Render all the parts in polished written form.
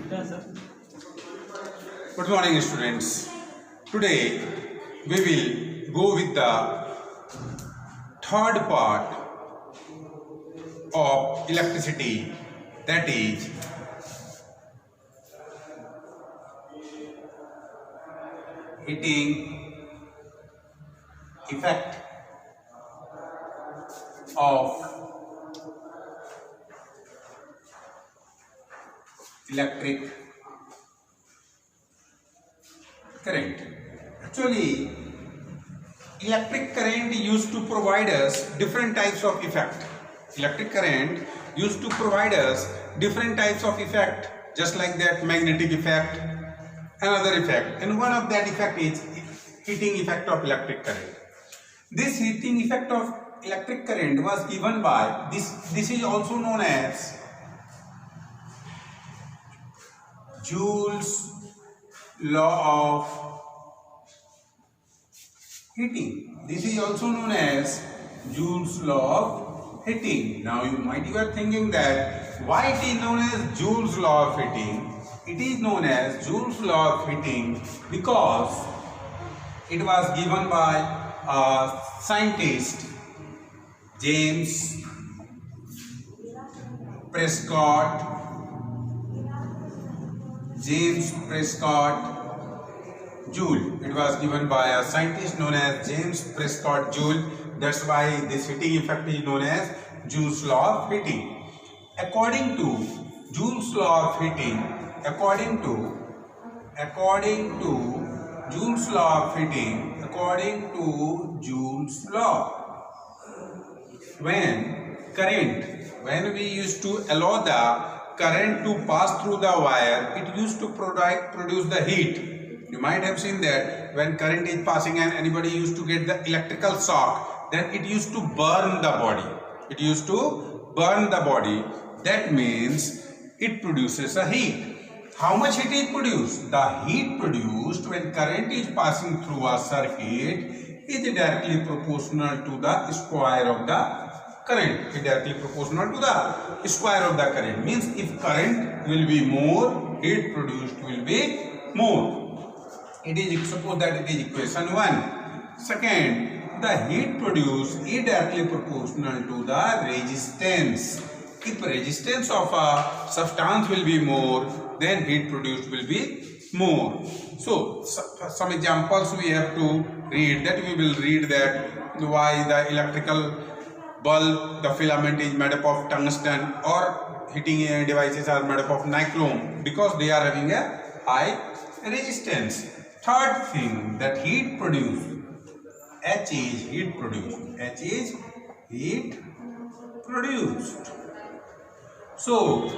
Good morning, students. Today we will go with the third part of electricity, that is heating effect of electric current. Actually, electric current used to provide us different types of effect. Electric current used to provide us different types of effect, just like that magnetic effect, another effect, and one of that effect is heating effect of electric current. This heating effect of electric current was given by this is also known as Joule's law of heating. This is also known as Joule's law of heating. Now you might be thinking that why it is known as Joule's law of heating. It is known as Joule's law of heating because it was given by a scientist, James Prescott Joule. It was given by a scientist known as James Prescott Joule. That's why this heating effect is known as Joule's law of heating. According to Joule's law of heating, according to Joule's law of heating, according to Joule's law, when we used to allow the current to pass through the wire, it used to produce the heat. You might have seen that when current is passing and anybody used to get the electrical shock, then it used to burn the body. It used to burn the body. That means it produces a heat. How much heat is produced? The heat produced when current is passing through a circuit is directly proportional to the square of the current. Is directly proportional to the square of the current. Means if current will be more, heat produced will be more. It is, suppose that it is equation 1. Second, the heat produced is directly proportional to the resistance. If resistance of a substance will be more, then heat produced will be more. So some examples we have to read. That we will read that why the electrical bulb, the filament is made up of tungsten, or heating devices are made up of nichrome, because they are having a high resistance. Third thing, that heat produced, H is heat produced. H is heat produced. So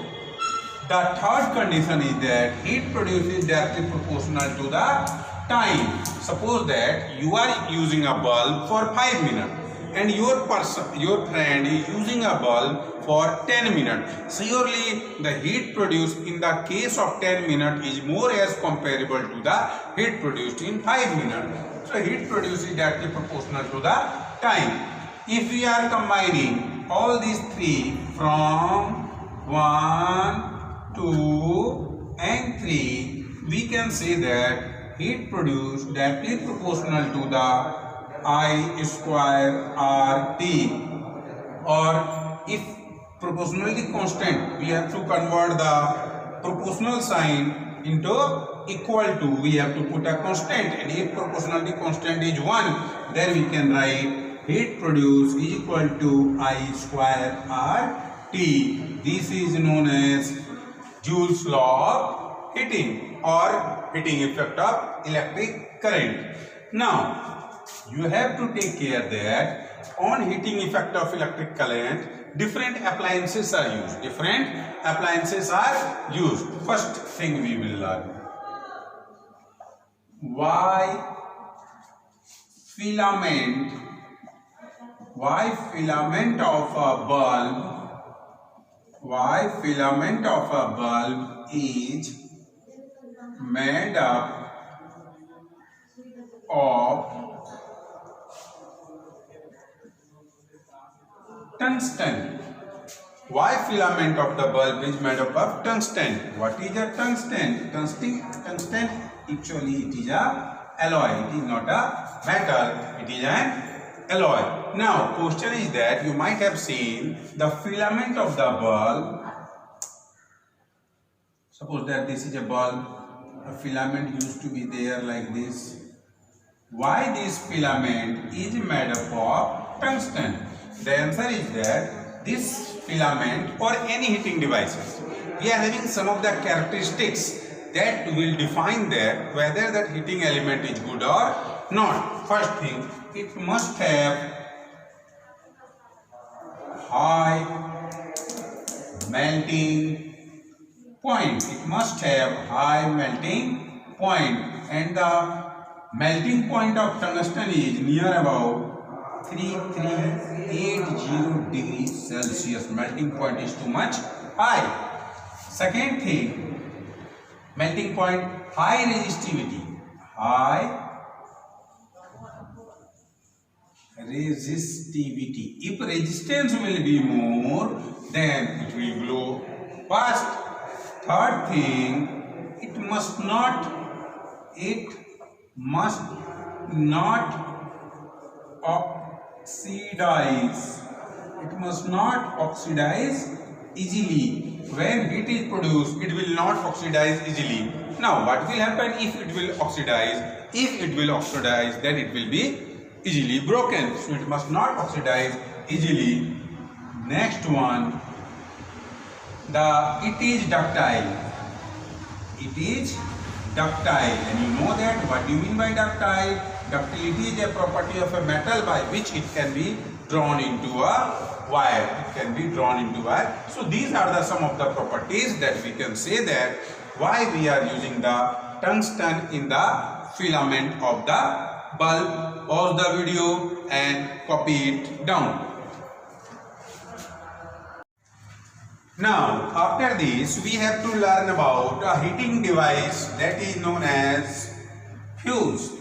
the third condition is that heat produced is directly proportional to the time. Suppose that you are using a bulb for 5 minutes and your friend is using a bulb for 10 minutes. Surely the heat produced in the case of 10 minutes is more as comparable to the heat produced in 5 minutes. So heat produced is directly proportional to the time. If we are combining all these three from 1, 2 and 3, we can say that heat produced directly proportional to the I square RT, or if proportionality constant, we have to convert the proportional sign into equal to, we have to put a constant, and if proportionality constant is 1, then we can write heat produced is equal to I square RT. This is known as Joule's law of heating, or heating effect of electric current. Now you have to take care that on heating effect of electric current, different appliances are used. Different appliances are used. First thing we will learn, why filament of a bulb is made up of tungsten. why filament of the bulb is made up of tungsten? What is a tungsten? Tungsten actually it is a alloy. It is not a metal. It is an alloy. Now question is that you might have seen the filament of the bulb. Suppose that this is a bulb. A filament used to be there like this. Why this filament is made up of tungsten? The answer is that this filament or any heating devices, we are having some of the characteristics that will define that whether that heating element is good or not. First thing, it must have high melting point. It must have high melting point, and the melting point of tungsten is near about 3380 degrees Celsius. Melting point is too much high. Second thing, melting point, high resistivity. High resistivity. If resistance will be more, then it will glow fast. Third thing, it must not oxidize. It must not oxidize easily. When heat is produced, it will not oxidize easily. Now, what will happen if it will oxidize? If it will oxidize, then it will be easily broken. So, it must not oxidize easily. Next one, it is ductile. It is ductile, and you know that. What do you mean by ductile? Ductility is a property of a metal by which it can be drawn into a wire. It can be drawn into wire. So these are the some of the properties that we can say that why we are using the tungsten in the filament of the bulb. Pause the video and copy it down. Now, after this, we have to learn about a heating device that is known as fuse.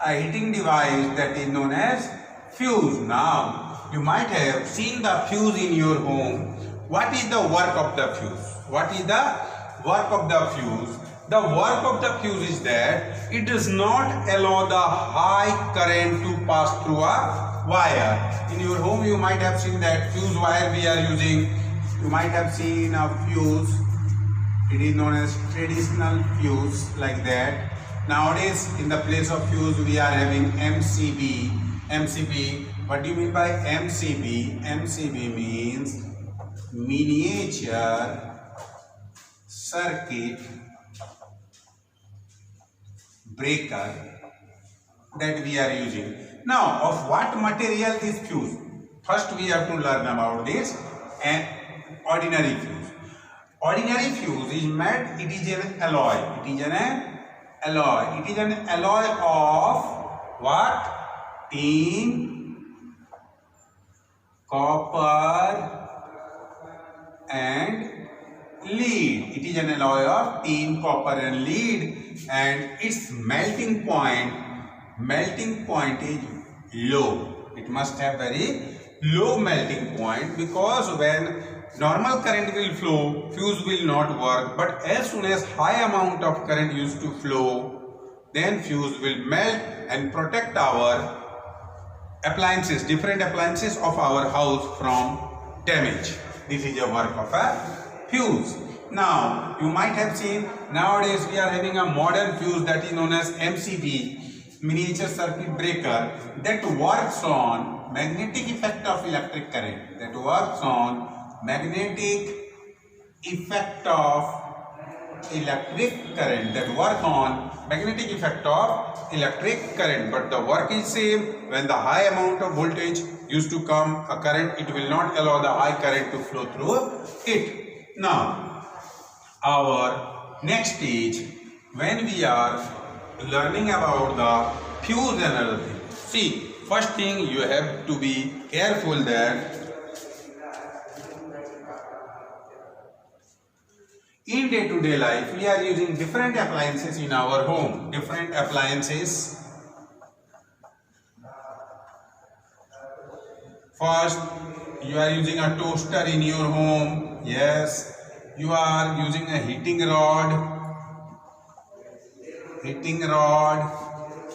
A heating device that is known as fuse. Now, you might have seen the fuse in your home. What is the work of the fuse? What is the work of the fuse? The work of the fuse is that it does not allow the high current to pass through a wire. In your home, you might have seen that fuse wire we are using. You might have seen a fuse. It is known as traditional fuse like that. Nowadays, in the place of fuse, we are having MCB. MCB. What do you mean by MCB? MCB means miniature circuit breaker that we are using. Now, of what material is fuse? First, we have to learn about this. And ordinary fuse. Ordinary fuse is made, it is an alloy. It is an alloy. It is an alloy of what? Tin, copper and lead. It is an alloy of tin, copper and lead, and its melting point is low. It must have very low melting point, because when normal current will flow, fuse will not work, but as soon as high amount of current used to flow, then fuse will melt and protect our appliances, different appliances of our house from damage. This is a work of a fuse. Now, you might have seen nowadays we are having a modern fuse that is known as MCB, miniature circuit breaker, that works on magnetic effect of electric current. That works on magnetic effect of electric current. That work on magnetic effect of electric current. But the work is same. When the high amount of voltage used to come, a current, it will not allow the high current to flow through it. Now, our next stage, when we are learning about the fuse and other things. See, first thing you have to be careful that in day-to-day life we are using different appliances in our home. Different appliances. First, You are using a toaster in your home. Yes. You are using a heating rod.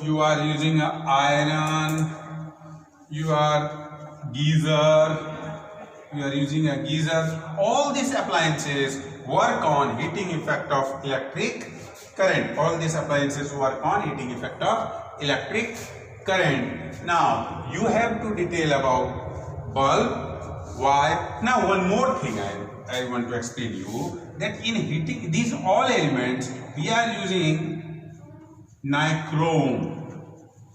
You are using an iron. You are using a geyser. All these appliances work on heating effect of electric current. All these appliances work on heating effect of electric current. Now you have to detail about bulb, wire. Now one more thing I want to explain you, that in heating these all elements we are using nichrome,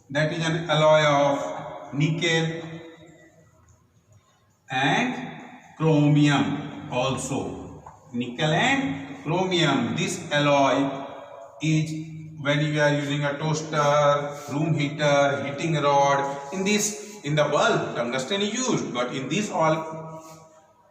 that is an alloy of nickel and chromium. Also nickel and chromium, this alloy is when you are using a toaster, room heater, heating rod. In the bulb tungsten is used, but in these all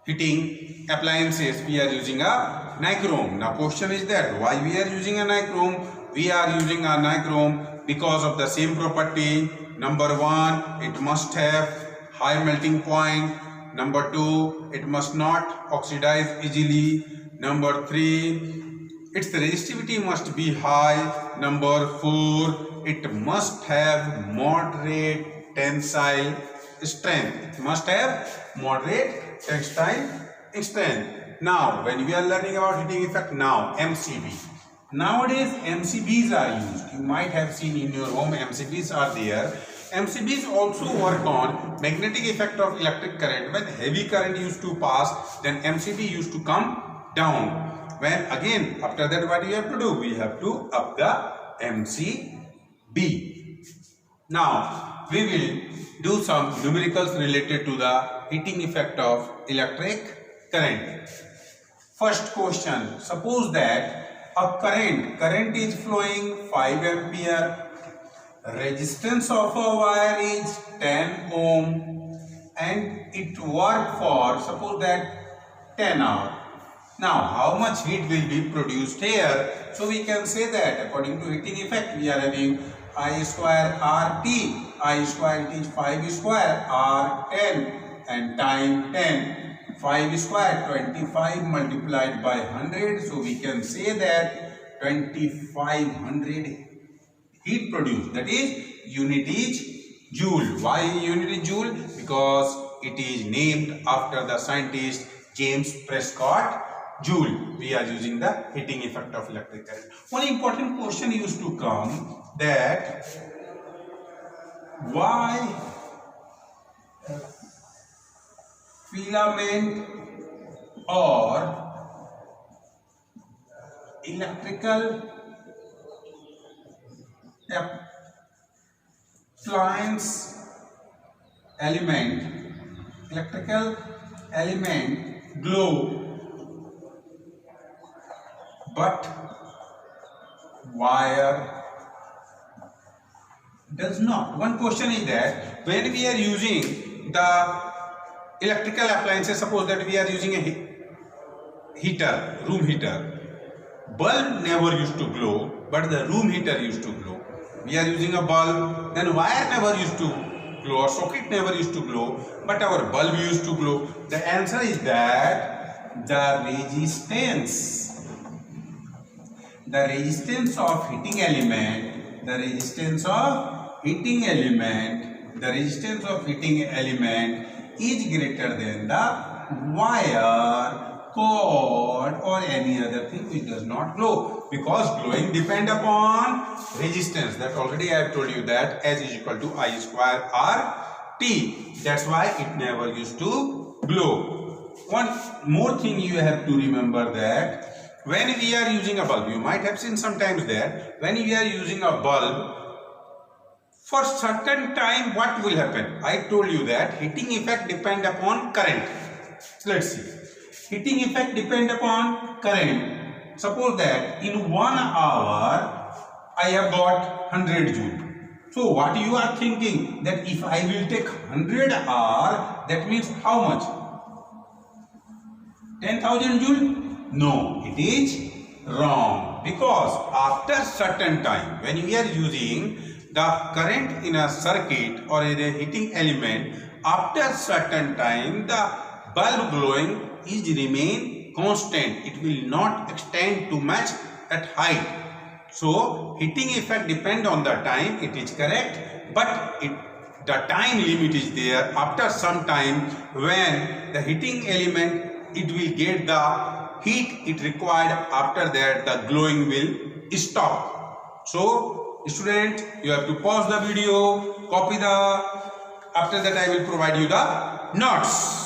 heating appliances we are using a nichrome. Now question is that why we are using a nichrome? We are using a nichrome because of the same property. Number one, it must have high melting point. Number two, it must not oxidize easily. Number three, its resistivity must be high. Number four, it must have moderate tensile strength. It must have moderate tensile strength. Now, when we are learning about heating effect, now MCB. Nowadays, MCBs are used. You might have seen in your home MCBs are there. MCBs also work on magnetic effect of electric current. When heavy current used to pass, then MCB used to come down. When again after that what you have to do? We have to up the MCB. Now we will do some numericals related to the heating effect of electric current. First question, suppose that a current is flowing 5 ampere, resistance of a wire is 10 ohm and it work for suppose that 10 hours. Now, how much heat will be produced here? So, we can say that according to heating effect, we are having I square RT. I square it is 5 square R 10 and time 10. 5 square 25 multiplied by 100. So, we can say that 2500 heat produced. That is, unit is joule. Why unit is joule? Because it is named after the scientist James Prescott Joule. We are using the heating effect of electric current. One important question used to come that why filament or electrical appliance electrical element glow but wire does not. One question is that when we are using the electrical appliances, suppose that we are using a heater, room heater, bulb never used to glow, but the room heater used to glow. We are using a bulb, then wire never used to glow or socket never used to glow, but our bulb used to glow. The answer is that the resistance of heating element, the resistance of heating element is greater than the wire, cord or any other thing which does not glow, because glowing depend upon resistance. That already I have told you that S is equal to I square R T. That's why it never used to glow. One more thing you have to remember that when we are using a bulb, you might have seen sometimes that when we are using a bulb, for certain time what will happen? I told you that heating effect depend upon current. So let's see. Heating effect depend upon current. Suppose that in 1 hour I have got 100 joule. So what you are thinking that if I will take 100 hour, that means how much? 10,000 joule? No, it is wrong, because after certain time when we are using the current in a circuit or in a heating element, after certain time the bulb glowing is remain constant. It will not extend too much at height. So heating effect depend on the time, it is correct, but the time limit is there. After some time, when the heating element it will get the heat it required, after that the glowing will stop. So student, you have to pause the video, copy the, after that I will provide you the notes.